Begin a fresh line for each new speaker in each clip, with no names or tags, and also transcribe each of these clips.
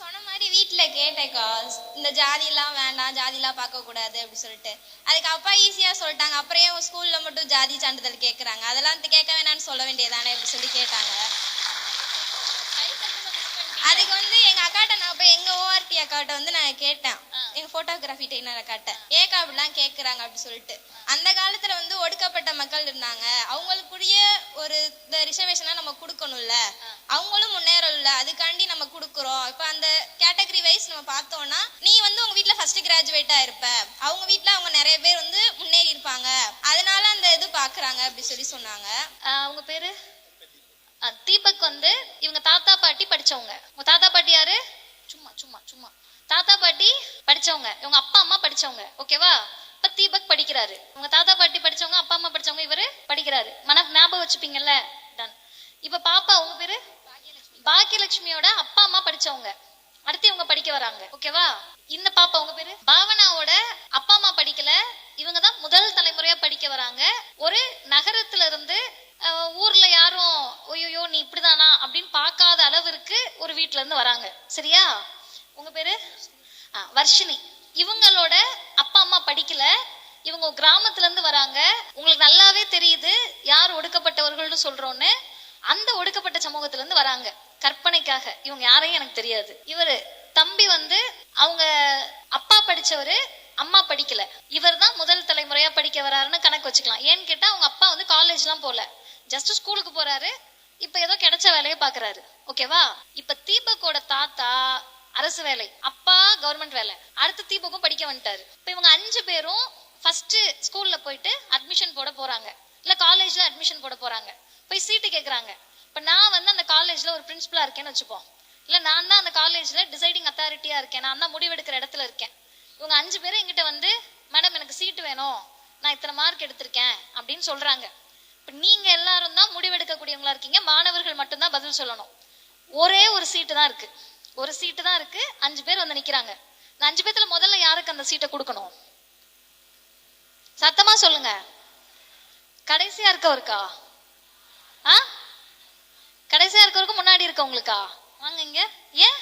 சொன்ன மாதிரி வீட்டுல கேட்டேக்கா, இந்த ஜாதி எல்லாம் வேண்டாம், ஜாதி எல்லாம் பார்க்க கூடாது அப்படி சொல்லிட்டு. அதுக்கு அப்பா ஈஸியா சொல்லிட்டாங்க, அப்புறம் ஏன் ஸ்கூல்ல மட்டும் ஜாதி சான்றிதழ் கேட்கறாங்க, அதெல்லாம் கேட்க வேணாம்னு சொல்ல வேண்டியதானே அப்படி சொல்லி கேட்டாங்க. அதுக்கு எங்க அக்காட்ட நான் போய் எங்க ஓஆர்டி அக்காட்ட நான் கேட்டேன், எங்க போட்டோகிராஃபி ட்ரெயினர் அக்காட்ட, ஏக்கா அப்படிலாம் கேட்கறாங்க அப்படி சொல்லிட்டு. அந்த காலத்துல ஒடுக்கப்பட்ட மக்கள் இருந்தாங்க, அவங்களுக்குரிய ஒரு இந்த ரிசர்வேஷனா நம்ம கொடுக்கணும்ல, அவங்களும் முன்னேறல, அதுக்காண்டி நம்ம கொடுக்குறோம். இப்ப அந்த கேட்டகரி வைஸ் நம்ம பார்த்தோம்னா, நீ உங்க வீட்டுல ஃபர்ஸ்ட் கிராஜுவேட்டா இருப்ப, அவங்க வீட்டுல அவங்க நிறைய பேர் முன்னேறி இருப்பாங்க, அதனால அந்த இது பாக்குறாங்க அப்படி சொல்லி சொன்னாங்க.
அவங்க பேரு தீபக். இவங்க தாத்தா பாட்டி படிச்சவங்க. உங்க தாத்தா பாட்டி யாரு? சும்மா சும்மா சும்மா தாத்தா பாட்டி படிச்சவங்க, இவங்க அப்பா அம்மா படிச்சவங்க. ஓகேவா? இப்ப தீபக் படிக்கிறாரு. உங்க தாத்தா பாட்டி படிச்சவங்க, அப்பா அம்மா படிச்சவங்க, இவரு படிக்கிறாரு. ஞாபகம் வச்சுப்பீங்கல்ல. டன். இப்ப பாப்பா உங்க பேரு பாக்கியலட்சுமியோட அப்பா அம்மா படிச்சவங்க, அடுத்து இவங்க படிக்க வராங்க. ஓகேவா? இந்த பாப்பா உங்க பேரு பாவனாவோட அப்பா அம்மா படிக்கல, இவங்கதான் முதல் தலைமுறையா படிக்க வராங்க. ஒரு நகரத்துல இருந்து ஊர்ல யாரும் ஐயோ நீ இப்படிதானா அப்படின்னு பார்க்காத அளவிற்கு ஒரு வீட்டுல இருந்து வராங்க. சரியா? உங்க பேரு வர்ஷினி. இவங்களோட அப்பா அம்மா படிக்கல, இவங்க கிராமத்துல இருந்து வராங்க. உங்களுக்கு நல்லாவே தெரியுது யார் ஒடுக்கப்பட்டவர்கள்னு சொல்றோன்னு. அந்த ஒடுக்கப்பட்ட சமூகத்துல இருந்து வராங்க. கற்பனைக்காக இவங்க யாரையும் எனக்கு தெரியாது. இவரு தம்பி அவங்க அப்பா படிச்சவரு, அம்மா படிக்கல. இவர் தான் முதல் தலைமுறையா படிக்க வராருன்னு கணக்கு வச்சுக்கலாம். ஏன்னு கேட்டா அவங்க அப்பா காலேஜ் எல்லாம் போல, ஜஸ்ட் ஸ்கூலுக்கு போறாரு. இப்ப ஏதோ கிடைச்ச வேலையை பாக்குறாரு. ஓகேவா? இப்ப தீபக்கோட தாத்தா அரசு வேலை, அப்பா கவர்மெண்ட் வேலை, அடுத்து தீபக்கும் படிக்க வந்துட்டாரு. இப்ப இவங்க 5 பேரும் ஃபர்ஸ்ட் ஸ்கூல்ல போயிட்டு அட்மிஷன் போட போறாங்க, இல்ல காலேஜ்ல அட்மிஷன் போட போறாங்க. போய் சீட்டு கேக்குறாங்க. இப்ப நான் அந்த காலேஜ்ல ஒரு பிரின்சிபலா இருக்கேன்னு வச்சுப்போம், இல்ல நான் தான் அந்த காலேஜ்ல டிசைடிங் அத்தாரிட்டியா இருக்கேன், நான் தான் முடிவெடுக்கிற இடத்துல இருக்கேன். இவங்க 5 பேரும் என்கிட்ட மேடம் எனக்கு சீட்டு வேணும், நான் இத்தனை மார்க் எடுத்திருக்கேன் அப்படின்னு சொல்றாங்க. இப்ப நீங்க எல்லாரும் தான் முடிவெடுக்கக்கூடியவங்களா இருக்கீங்க, மாணவர்கள் மட்டும்தான் பதில் சொல்லணும். ஒரே ஒரு சீட்டு தான் இருக்கு, ஒரு சீட்டு தான் இருக்கு. 5 பேர் நிக்கிறாங்க. இந்த 5 பேர்த்துல முதல்ல யாருக்கு அந்த சீட்டை கொடுக்கணும்? சத்தமா சொல்லுங்க. கடைசியா இருக்கவருக்கா? கடைசியா இருக்கவருக்கு முன்னாடி இருக்கவங்களுக்கா? வாங்க இங்க. ஏன்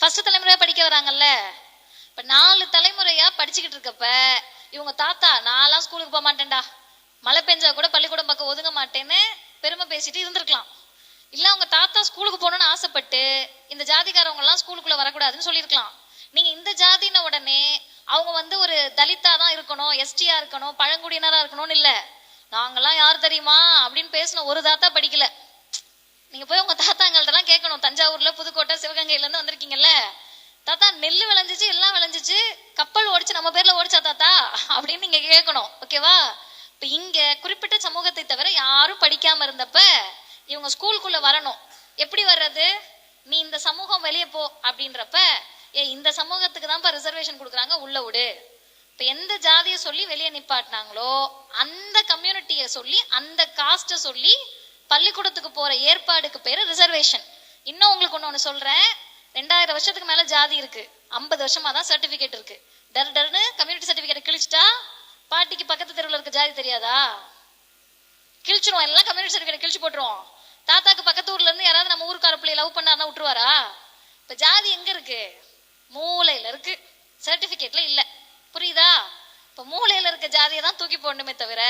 ஃபர்ஸ்ட் தலைமுறையா படிக்க வராங்கல்ல. இப்ப 4 தலைமுறையா படிச்சுக்கிட்டு இருக்கப்ப இவங்க தாத்தா நான்லாம் ஸ்கூலுக்கு போக மாட்டேன்டா, மழை பெஞ்சா கூட பள்ளிக்கூடம் பக்கம் ஒதுங்க மாட்டேன்னு பெருமை பேசிட்டு இருந்திருக்கலாம். இல்ல அவங்க தாத்தா ஸ்கூலுக்கு போகணும்னு ஆசைப்பட்டு இந்த ஜாதிக்காரவங்க எல்லாம் ஸ்கூலுக்குள்ள வரக்கூடாதுன்னு சொல்லியிருக்கலாம். நீங்க இந்த ஜாதின உடனே அவங்க ஒரு தலித்தா தான் இருக்கணும், எஸ்டியா இருக்கணும், பழங்குடியினரா இருக்கணும்னு இல்ல. நாங்கெல்லாம் யார் தெரியுமா அப்படின்னு பேசின ஒரு தாத்தா படிக்கல. நீங்க போய் உங்க தாத்தாங்கள்ட்ட எல்லாம் கேட்கணும். தஞ்சாவூர்ல, புதுக்கோட்டை, சிவகங்கையில இருந்து வந்திருக்கீங்கல்ல, தாத்தா நெல்லு விளைஞ்சிச்சு, எல்லாம் விளைஞ்சிச்சு, கப்பல் ஓடிச்சு, நம்ம பேர்ல ஓடிச்சா தாத்தா அப்படின்னு நீங்க கேட்கணும். ஓகேவா? இப்ப இங்க குறிப்பிட்ட சமூகத்தை தவிர யாரும் படிக்காம இருந்தப்ப இவங்க ஸ்கூலுக்குள்ள வரணும். எப்படி வர்றது? நீ இந்த சமூகம் வெளியே போ அப்படின்றப்ப, இந்த சமூகத்துக்கு தான் ரிசர்வேஷன் கொடுக்குறாங்க, உள்ள விடு. இப்ப எந்த ஜாதியை சொல்லி வெளியே நிப்பாட்டினாங்களோ அந்த கம்யூனிட்டிய சொல்லி, அந்த காஸ்ட சொல்லி பள்ளிக்கூடத்துக்கு போற ஏற்பாடுக்கு பேரு ரிசர்வேஷன். இன்னும் உங்களுக்கு ஒண்ணு சொல்றேன், 2000 வருஷத்துக்கு மேல ஜாதி இருக்கு, 50 வருஷமா தான் சர்டிபிகேட் இருக்கு. டர்னு கம்யூனிட்டி சர்டிபிகேட் கிழிச்சிட்டா பாட்டிக்கு பக்கத்து தெருவில் இருக்க ஜாதி தெரியாதா? கிழிச்சிருவோம், எல்லாம் கம்யூனிட்டி சர்டிபிகேட் கிழிச்சு போட்டுருவோம். தாத்தாக்கு பக்கத்து ஊர்ல இருந்து யாராவது நம்ம ஊருக்கார பிள்ளை லவ் பண்ணாருன்னா விட்டுருவாரா? இப்ப ஜாதி எங்க இருக்கு? மூளையில இருக்கு, சர்டிபிகேட்ல இல்ல. புரியுதா? இப்ப மூளையில இருக்க ஜாதியை தான் தூக்கி போடணுமே தவிர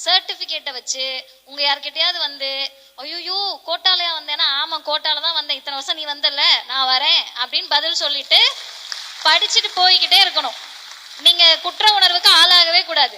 சர்டிபிகேட்டை வச்சு உங்க யார்கிட்டயாவது ஐயோ கோட்டாலையா வந்தேன்னா, ஆமா கோட்டால தான் வந்தேன், இத்தனை வருஷம் நீ வந்தல நான் வரேன் அப்படின்னு பதில் சொல்லிட்டு படிச்சுட்டு போய்கிட்டே இருக்கணும். நீங்க குற்ற உணர்வுக்கு ஆளாகவே கூடாது.